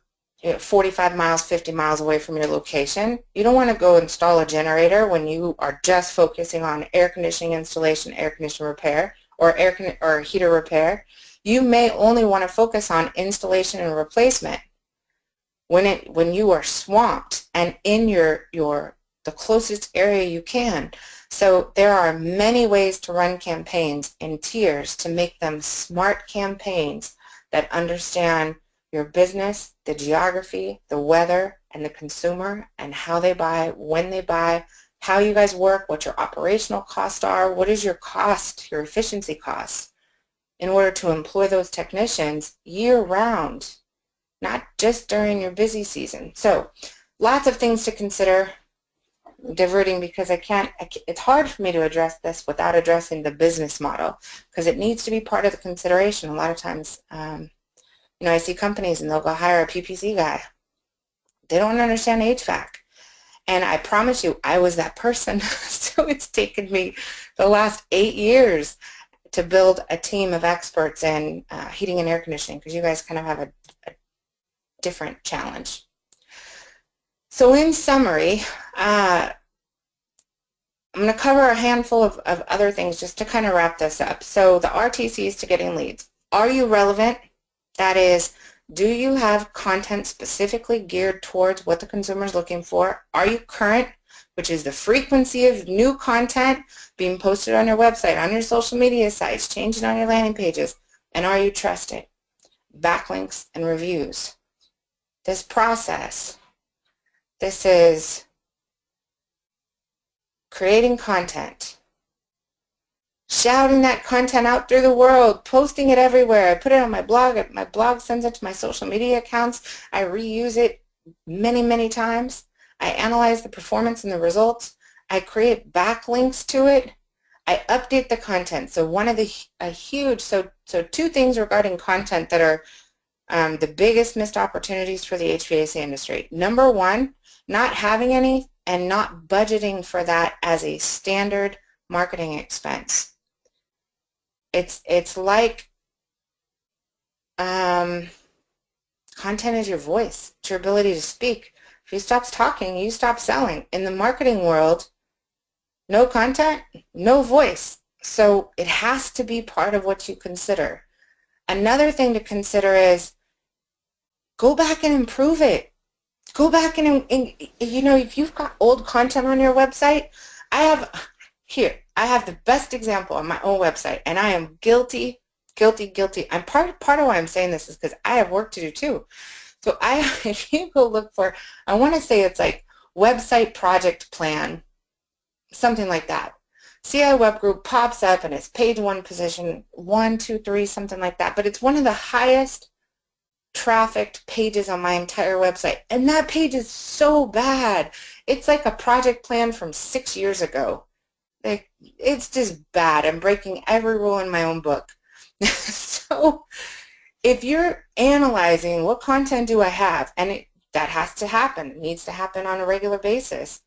45 miles, 50 miles away from your location. You don't want to go install a generator when you are just focusing on air conditioning installation, air conditioner repair, or heater repair. You may only want to focus on installation and replacement when you are swamped and in the closest area you can. So there are many ways to run campaigns in tiers to make them smart campaigns that understand your business, the geography, the weather, and the consumer, and how they buy, when they buy, how you guys work, what your operational costs are, what is your cost, your efficiency costs, in order to employ those technicians year-round, not just during your busy season. So lots of things to consider. I'm diverting because it's hard for me to address this without addressing the business model, because it needs to be part of the consideration. A lot of times, I see companies and they'll go hire a PPC guy. They don't understand HVAC. And I promise you, I was that person. So it's taken me the last 8 years to build a team of experts in heating and air conditioning, because you guys kind of have a different challenge. So in summary, I'm going to cover a handful of other things just to kind of wrap this up. So the RTCs to getting leads. Are you relevant? That is, do you have content specifically geared towards what the consumer is looking for? Are you current, which is the frequency of new content being posted on your website, on your social media sites, changing on your landing pages? And are you trusted? Backlinks and reviews. This process, this is creating content, shouting that content out through the world, posting it everywhere. I put it on my blog. My blog sends it to my social media accounts. I reuse it many, many times. I analyze the performance and the results. I create backlinks to it. I update the content. So two things regarding content that are the biggest missed opportunities for the HVAC industry. Number one, not having any and not budgeting for that as a standard marketing expense. It's like content is your voice. It's your ability to speak. If you stop talking, you stop selling. In the marketing world, no content, no voice. So it has to be part of what you consider. Another thing to consider is go back and improve it. Go back and if you've got old content on your website, I have the best example on my own website, and I am guilty. I'm part of why I'm saying this is because I have work to do too. So if you go look for, I want to say it's like website project plan, something like that. CI Web Group pops up and it's page 1 position 1, 2, 3, something like that. But it's one of the highest trafficked pages on my entire website, and that page is so bad. It's like a project plan from 6 years ago. It's just bad. I'm breaking every rule in my own book. So if you're analyzing what content do I have, and that has to happen, it needs to happen on a regular basis.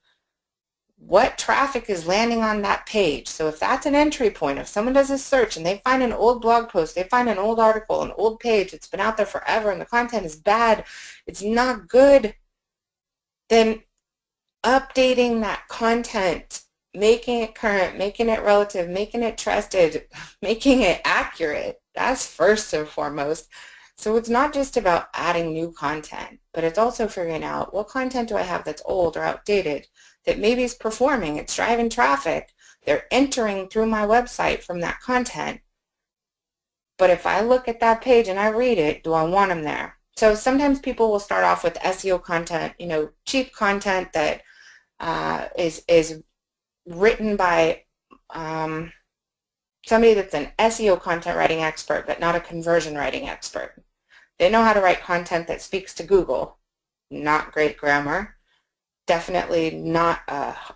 What traffic is landing on that page? So if that's an entry point, if someone does a search and they find an old blog post, they find an old article, an old page, it's been out there forever and the content is bad, it's not good, then updating that content, making it current, making it relative, making it trusted, making it accurate, that's first and foremost. So it's not just about adding new content, but it's also figuring out what content do I have that's old or outdated, that maybe is performing, it's driving traffic, they're entering through my website from that content. But if I look at that page and I read it, do I want them there? So sometimes people will start off with SEO content, cheap content that is written by somebody that's an SEO content writing expert, but not a conversion writing expert. They know how to write content that speaks to Google. Not great grammar. Definitely not,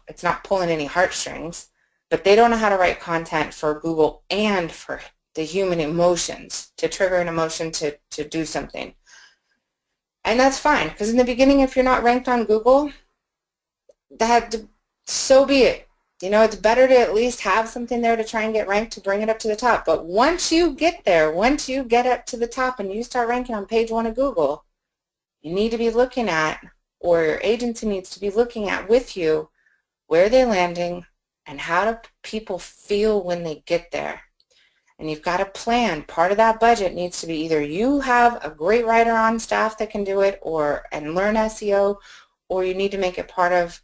it's not pulling any heartstrings, but they don't know how to write content for Google and for the human emotions, to trigger an emotion to do something. And that's fine, because in the beginning, if you're not ranked on Google, so be it. You know, it's better to at least have something there to try and get ranked to bring it up to the top. But once you get there, once you get up to the top and you start ranking on page 1 of Google, you need to be looking at, or your agency needs to be looking at with you, where they're landing and how do people feel when they get there. And you've got a plan. Part of that budget needs to be either you have a great writer on staff that can do it and learn SEO, or you need to make it part of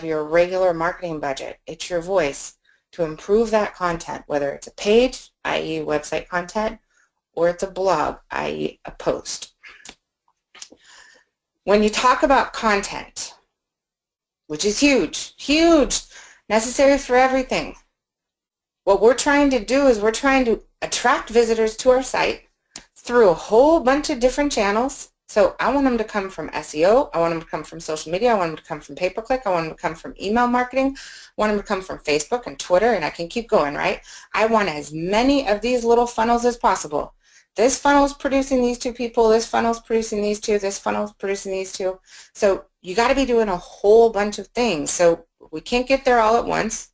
your regular marketing budget. It's your voice to improve that content, whether it's a page, i.e. website content, or it's a blog, i.e. a post. When you talk about content, which is huge, huge, necessary for everything, what we're trying to do is we're trying to attract visitors to our site through a whole bunch of different channels. So I want them to come from SEO, I want them to come from social media, I want them to come from pay-per-click, I want them to come from email marketing, I want them to come from Facebook and Twitter, and I can keep going, right? I want as many of these little funnels as possible. This funnel is producing these 2 people, this funnel is producing these 2, this funnel is producing these 2. So you got to be doing a whole bunch of things. So we can't get there all at once.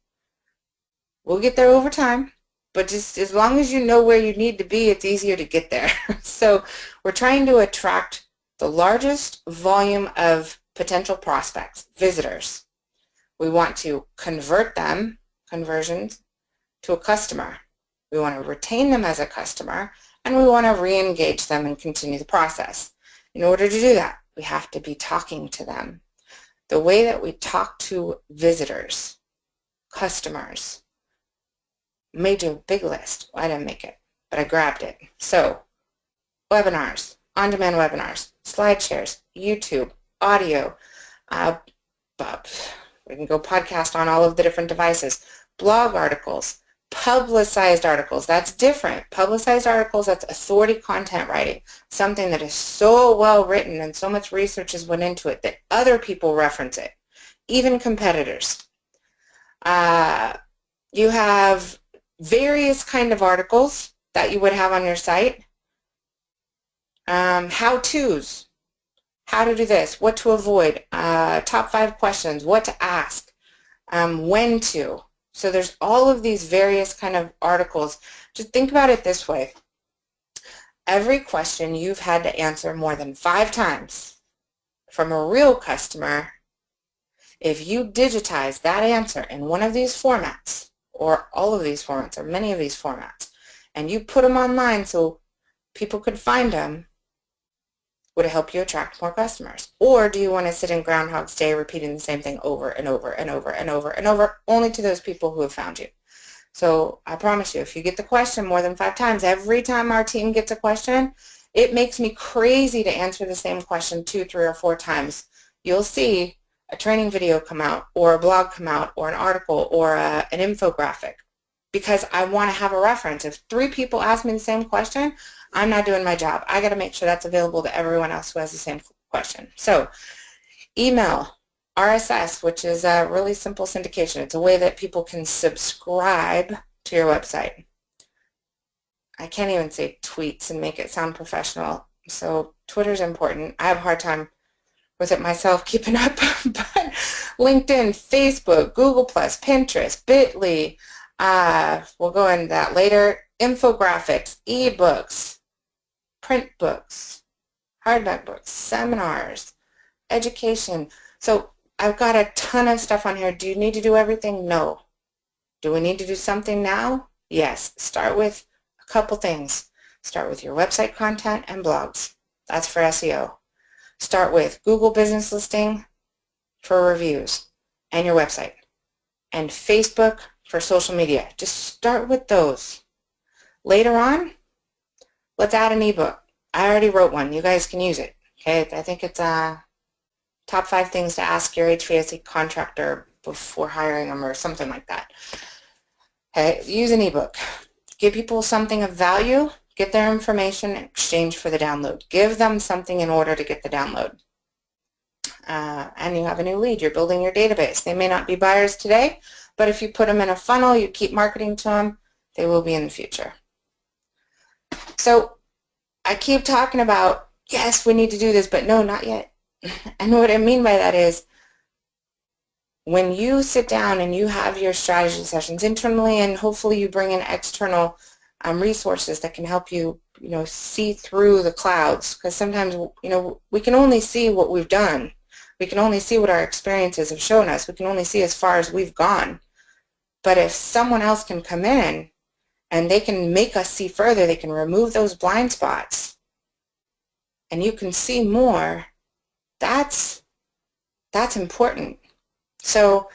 We'll get there over time, but just as long as you know where you need to be, it's easier to get there. So we're trying to attract the largest volume of potential prospects, visitors. We want to convert them, conversions, to a customer. We want to retain them as a customer, and we want to re-engage them and continue the process. In order to do that, we have to be talking to them. The way that we talk to visitors, customers, made you a big list. Well, I didn't make it, but I grabbed it. So, webinars, on-demand webinars, slide shares, YouTube, audio, we can go podcast on all of the different devices, blog articles, publicized articles. That's different. Publicized articles, that's authority content writing, something that is so well written and so much research has went into it that other people reference it, even competitors. You have various kind of articles that you would have on your site. How-tos, how to do this, what to avoid, top 5 questions, what to ask, when to. So there's all of these various kind of articles. Just think about it this way. Every question you've had to answer more than 5 times from a real customer, if you digitize that answer in one of these formats, or all of these formats, or many of these formats, and you put them online so people could find them, would it help you attract more customers? Or do you want to sit in Groundhog's Day repeating the same thing over and over and over and over and over, only to those people who have found you? So I promise you, if you get the question more than 5 times, every time our team gets a question, it makes me crazy to answer the same question 2, 3, or 4 times. You'll see a training video come out, or a blog come out, or an article, or an infographic, because I want to have a reference. If 3 people ask me the same question, I'm not doing my job. I got to make sure that's available to everyone else who has the same question. So email, RSS, which is a really simple syndication. It's a way that people can subscribe to your website. I can't even say tweets and make it sound professional. So Twitter's important. I have a hard time with it myself keeping up, but LinkedIn, Facebook, Google+, Pinterest, Bitly, we'll go into that later, infographics, ebooks, print books, hardback books, seminars, education. So I've got a ton of stuff on here. Do you need to do everything? No. Do we need to do something now? Yes. Start with a couple things. Start with your website content and blogs. That's for SEO. Start with Google Business Listing for reviews and your website, and Facebook for social media. Just start with those. Later on, let's add an ebook. I already wrote one. You guys can use it. Okay, I think it's top 5 things to ask your HVAC contractor before hiring them, or something like that. Okay, use an ebook. Give people something of value. Get their information in exchange for the download. Give them something in order to get the download. And you have a new lead. You're building your database. They may not be buyers today, but if you put them in a funnel, you keep marketing to them, they will be in the future. So I keep talking about, yes, we need to do this, but no, not yet. And what I mean by that is when you sit down and you have your strategy sessions internally, and hopefully you bring in external resources that can help you, see through the clouds, because sometimes, we can only see what we've done. We can only see what our experiences have shown us. We can only see as far as we've gone. But if someone else can come in and they can make us see further, they can remove those blind spots, and you can see more, that's important. So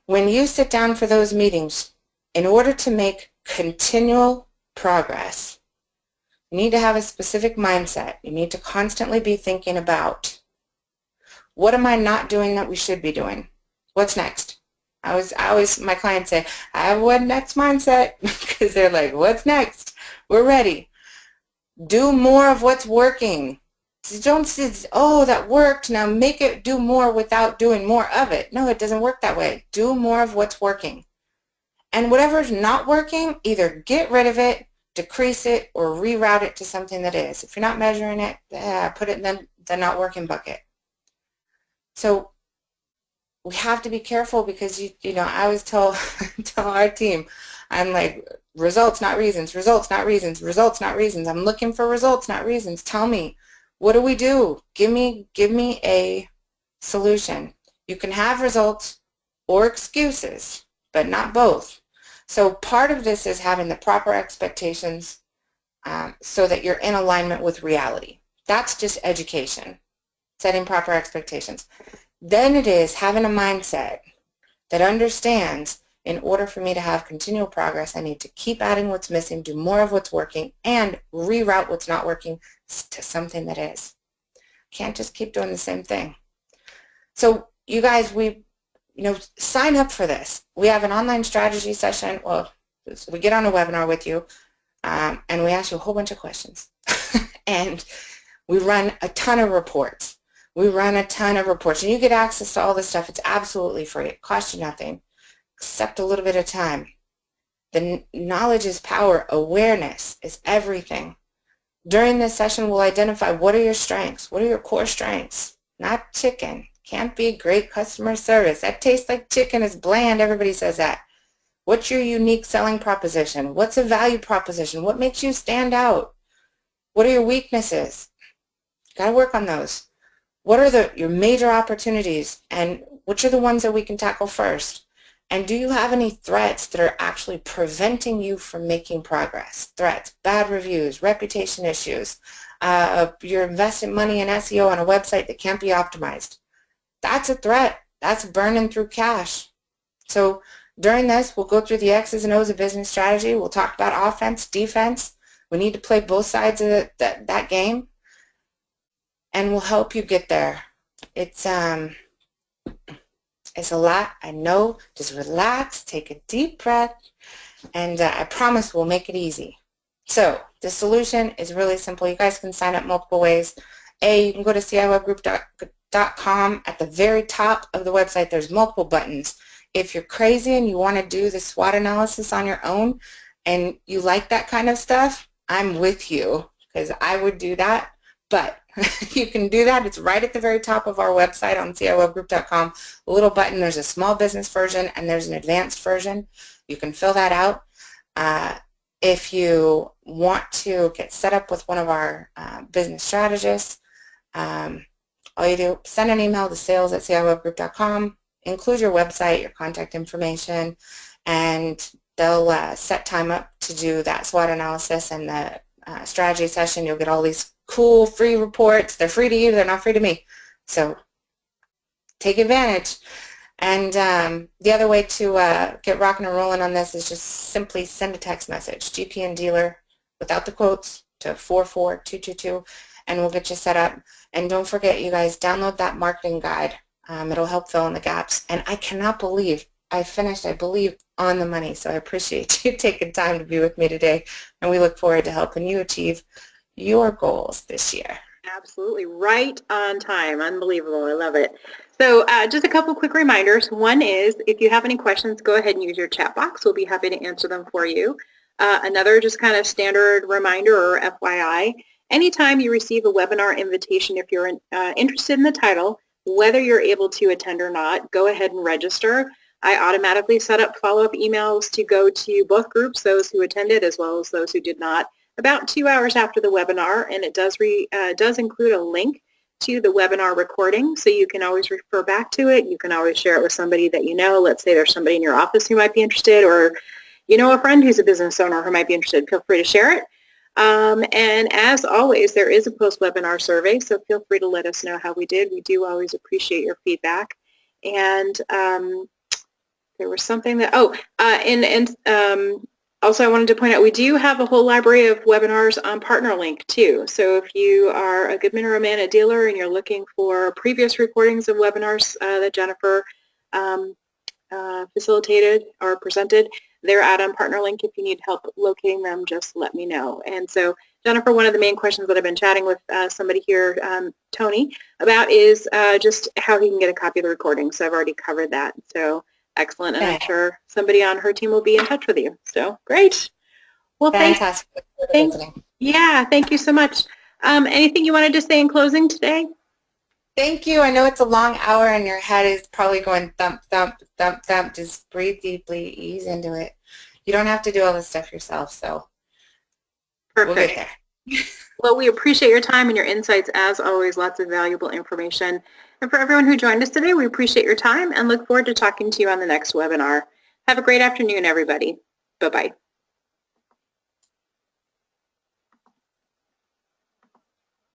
when you sit down for those meetings, in order to make continual progress, you need to have a specific mindset. You need to constantly be thinking about, what am I not doing that we should be doing? What's next? I always, my clients say, I have what next mindset, because they're like, what's next? We're ready. Do more of what's working. Don't say, oh, that worked, now make it do more without doing more of it. No, it doesn't work that way. Do more of what's working. And whatever's not working, either get rid of it, decrease it, or reroute it to something that is. If you're not measuring it, put it in the not working bucket. So we have to be careful, because I always tell our team, I'm like, results, not reasons, results, not reasons, results, not reasons. I'm looking for results, not reasons. Tell me, what do we do? Give me a solution. You can have results or excuses, but not both. So part of this is having the proper expectations so that you're in alignment with reality. That's just education, setting proper expectations. Then it is having a mindset that understands, in order for me to have continual progress, I need to keep adding what's missing, do more of what's working, and reroute what's not working to something that is. Can't just keep doing the same thing. So you guys, sign up for this. We have an online strategy session. Well, we get on a webinar with you, and we ask you a whole bunch of questions. And we run a ton of reports. And you get access to all this stuff. It's absolutely free. It costs you nothing, except a little bit of time. The knowledge is power. Awareness is everything. During this session, we'll identify, what are your strengths? What are your core strengths? Not chicken. Can't be great customer service. That tastes like chicken. It's bland. Everybody says that. What's your unique selling proposition? What's a value proposition? What makes you stand out? What are your weaknesses? Got to work on those. What are your major opportunities, and which are the ones that we can tackle first? And do you have any threats that are actually preventing you from making progress? Threats, bad reviews, reputation issues, you're investing money in SEO on a website that can't be optimized. That's a threat. That's burning through cash. So during this, we'll go through the X's and O's of business strategy. We'll talk about offense, defense. We need to play both sides of that game, and we'll help you get there. It's a lot, I know. Just relax, take a deep breath, and I promise we'll make it easy. So the solution is really simple. You guys can sign up multiple ways. You can go to ciwebgroup.com. At the very top of the website, there's multiple buttons. If you're crazy and you want to do the SWOT analysis on your own and you like that kind of stuff, I'm with you, because I would do that. But you can do that. It's right at the very top of our website on ciwebgroup.com. A little button. There's a small business version and there's an advanced version. You can fill that out. If you want to get set up with one of our business strategists, all you do, send an email to sales@ciwebgroup.com, include your website, your contact information, and they'll set time up to do that SWOT analysis and the strategy session. You'll get all these cool free reports. They're free to you. They're not free to me. So take advantage. And the other way to get rocking and rolling on this is just simply send a text message, GPN dealer, without the quotes, to 44222, and we'll get you set up. And don't forget, you guys, download that marketing guide. It'll help fill in the gaps. And I cannot believe I finished, I believe, on the money. So I appreciate you taking time to be with me today, and we look forward to helping you achieve your goals this year. Absolutely. Right on time. Unbelievable. I love it. So just a couple quick reminders. One is, if you have any questions, go ahead and use your chat box. We'll be happy to answer them for you. Another just kind of standard reminder or FYI, anytime you receive a webinar invitation, if you're interested in the title, whether you're able to attend or not, go ahead and register. I automatically set up follow-up emails to go to both groups, those who attended as well as those who did not, about 2 hours after the webinar, and it does include a link to the webinar recording, so you can always refer back to it. You can always share it with somebody that you know. Let's say there's somebody in your office who might be interested, or you know a friend who's a business owner who might be interested. Feel free to share it. And as always, there is a post-webinar survey, so feel free to let us know how we did. We do always appreciate your feedback. And there was something that, also I wanted to point out, we do have a whole library of webinars on PartnerLink too. So if you are a Goodman or Amana dealer and you're looking for previous recordings of webinars that Jennifer facilitated or presented, they're out on PartnerLink. If you need help locating them, just let me know. And so, Jennifer, one of the main questions that I've been chatting with somebody here, Tony, about is just how he can get a copy of the recording. So I've already covered that. So excellent. And I'm sure somebody on her team will be in touch with you. So great. Well, fantastic. thank you so much. Anything you wanted to say in closing today? Thank you. I know it's a long hour and your head is probably going thump, thump, thump, thump. Just breathe deeply, ease into it. You don't have to do all this stuff yourself, so perfect. We'll get there. Well, we appreciate your time and your insights. As always, lots of valuable information. And for everyone who joined us today, we appreciate your time and look forward to talking to you on the next webinar. Have a great afternoon, everybody. Bye-bye.